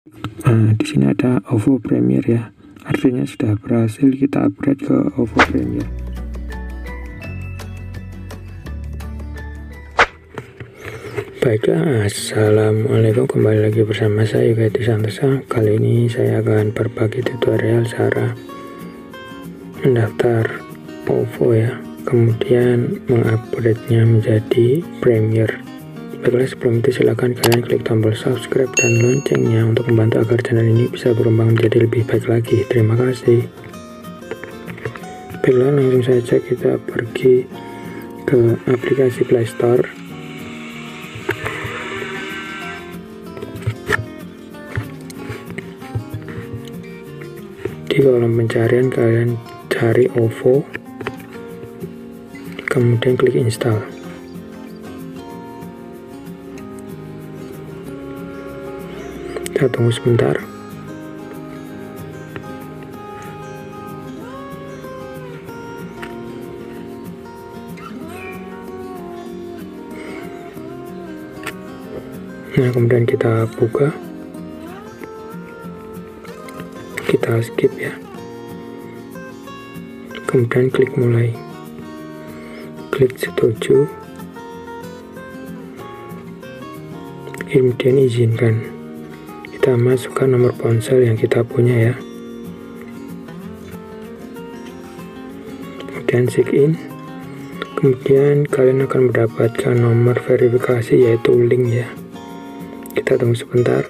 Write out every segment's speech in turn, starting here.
Nah, di sini ada OVO Premier ya. Artinya sudah berhasil kita upgrade ke OVO Premier. Baiklah, assalamualaikum, kembali lagi bersama saya Yudi Santosa. Kali ini saya akan berbagi tutorial cara mendaftar OVO ya, kemudian mengupgrade-nya menjadi Premier. Baiklah, sebelum itu silahkan kalian klik tombol subscribe dan loncengnya untuk membantu agar channel ini bisa berkembang menjadi lebih baik lagi. Terima kasih. Baiklah, langsung saja kita pergi ke aplikasi Play Store. Di kolom pencarian kalian cari OVO, kemudian klik install. Kita tunggu sebentar. Nah, kemudian kita buka, kita skip ya, kemudian klik mulai, klik setuju, kemudian izinkan. Kita masukkan nomor ponsel yang kita punya ya, kemudian sign in, kemudian kalian akan mendapatkan nomor verifikasi yaitu link ya. Kita tunggu sebentar.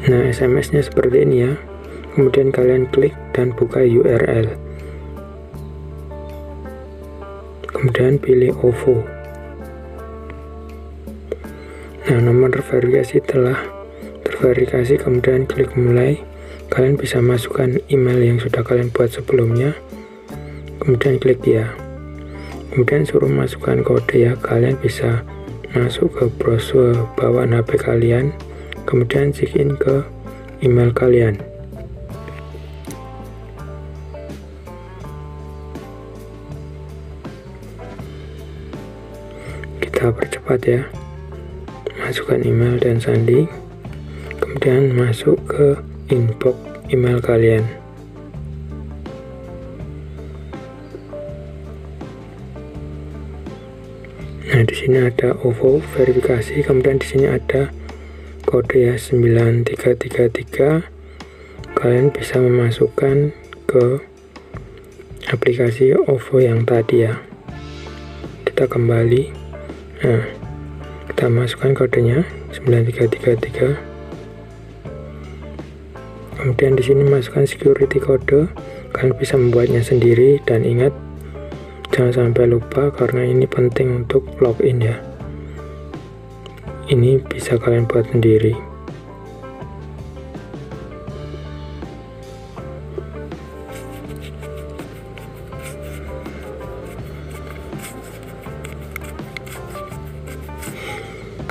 Nah, SMS-nya seperti ini ya. Kemudian kalian klik dan buka URL. Kemudian pilih OVO. Nah, nomor verifikasi telah terverifikasi, kemudian klik mulai. Kalian bisa masukkan email yang sudah kalian buat sebelumnya. Kemudian klik ya. Kemudian suruh masukkan kode ya. Kalian bisa masuk ke browser bawaan HP kalian, kemudian sign in ke email kalian. Kita percepat ya, masukkan email dan sandi, kemudian masuk ke inbox email kalian. Nah, di sini ada OVO verifikasi, kemudian di sini ada kode ya 9333. Kalian bisa memasukkan ke aplikasi OVO yang tadi ya. Kita kembali. Nah, kita masukkan kodenya 9333. Kemudian di sini masukkan security code. Kalian bisa membuatnya sendiri dan ingat jangan sampai lupa karena ini penting untuk login ya. Ini bisa kalian buat sendiri.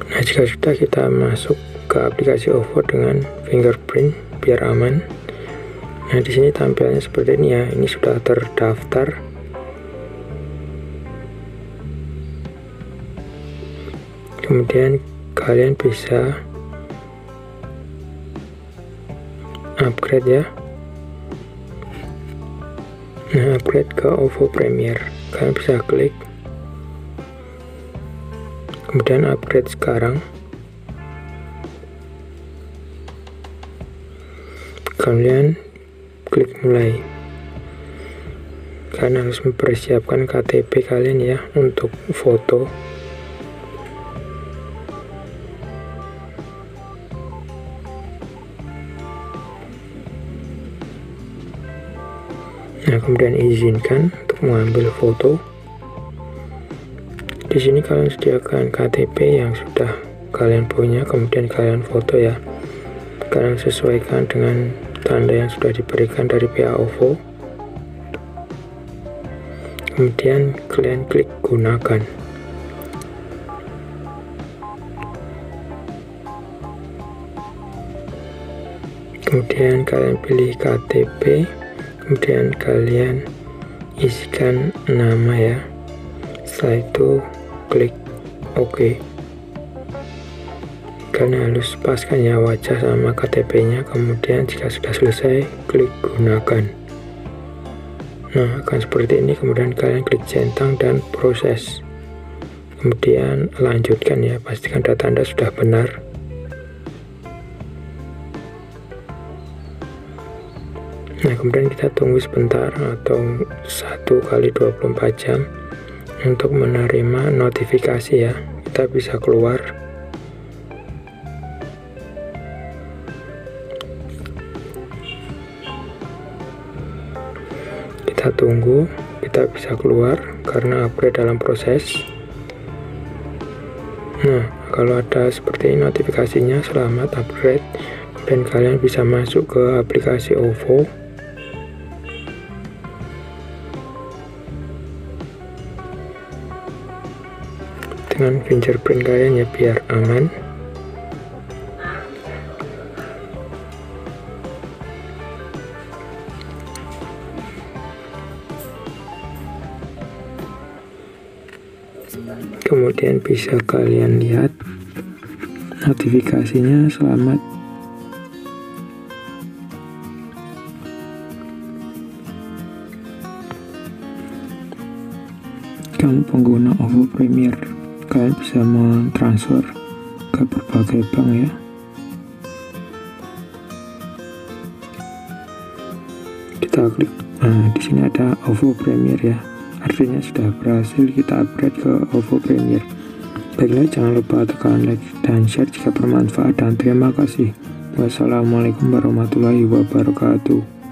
Nah, jika sudah, kita masuk ke aplikasi OVO dengan fingerprint biar aman. Nah, di sini tampilannya seperti ini ya. Ini sudah terdaftar. Kemudian kalian bisa upgrade ya. Nah, upgrade ke OVO Premier. Kalian bisa klik, kemudian upgrade sekarang. Kalian klik mulai. Kalian harus mempersiapkan KTP kalian ya untuk foto. Nah, kemudian izinkan untuk mengambil foto. Di sini kalian sediakan KTP yang sudah kalian punya, kemudian kalian foto ya. Kalian sesuaikan dengan tanda yang sudah diberikan dari pihak OVO. Kemudian kalian klik gunakan. Kemudian kalian pilih KTP, kemudian kalian isikan nama ya. Setelah itu klik OK. Kalian harus paskan ya wajah sama KTP-nya. Kemudian jika sudah selesai, klik gunakan. Nah, akan seperti ini. Kemudian kalian klik centang dan proses. Kemudian lanjutkan ya, pastikan data Anda sudah benar. Nah, kemudian kita tunggu sebentar atau 1 kali 24 jam untuk menerima notifikasi ya. Kita bisa keluar. Kita tunggu, kita bisa keluar karena upgrade dalam proses. Nah, kalau ada seperti ini notifikasinya, selamat upgrade. Dan kalian bisa masuk ke aplikasi OVO. Dengan fingerprint kalian ya, biar aman. Kemudian bisa kalian lihat notifikasinya, selamat. Kamu pengguna OVO Premier, kalian bisa mentransfer ke berbagai bank ya. Kita klik, nah di sini ada OVO Premier ya. Artinya sudah berhasil kita upgrade ke OVO Premier. Baiklah, jangan lupa tekan like dan share jika bermanfaat, dan terima kasih. Wassalamualaikum warahmatullahi wabarakatuh.